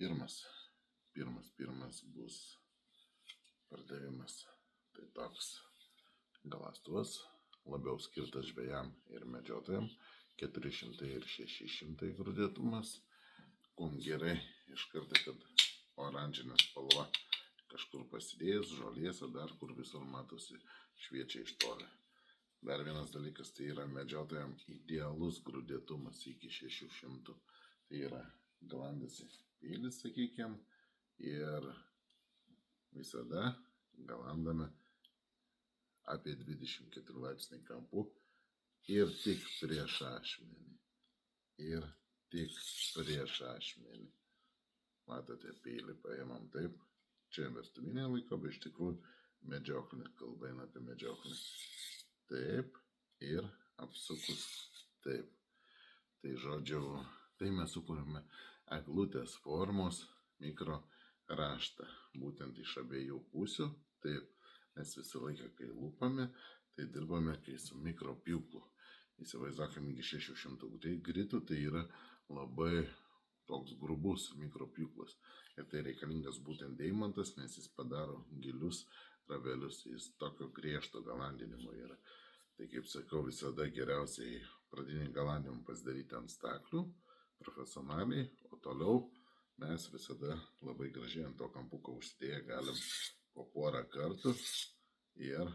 Pirmas bus pardavimas. Tai toks galastuvas, labiau skirtas žvejam ir medžiotojam, 400 ir 600 grūdėtumas. Kum gerai iš karto, kad oranžinė spalva kažkur pasidėjus, žolėse, dar kur visur matosi šviečia iš toli. Dar vienas dalykas, tai yra medžiotojam idealus grūdėtumas iki 600. Tai yra galandasi peilis, sakykime, ir visada galandame apie 24 laipsniai kampu ir tik prieš ašmenį. Matote, peilį paėmam taip. Čia vestuvinė laiko, bet iš tikrųjų medžioklė, kalba eina apie medžioklę. Taip ir apsukus taip. Tai žodžiu, tai mes sukūrėme eglutės formos mikro raštą, būtent iš abiejų pusių. Taip, mes visą laiką, kai lūpame, tai dirbame kai su mikropjūklu. Įsivaizduokime iki 600 gritų, tai yra labai toks grubus mikropjūklas. Ir tai reikalingas būtent deimantas, nes jis padaro gilius ravelius, jis tokio griežto galandinimo yra. Tai kaip sakau, visada geriausiai pradinį galandinimą pasidaryti ant staklių, profesionaliai, o toliau mes visada labai gražiai ant to kampuko užsidėję galim po porą kartų ir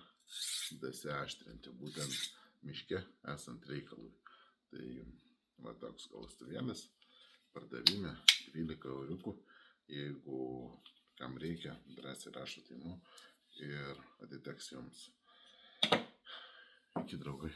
dasiaštrinti, būtent miške esant reikalui. Tai va toks galastuvėlis, pardavime 12 euriukų. Jeigu kam reikia, drąsiai rašote imu ir atiteks jums. Iki draugai.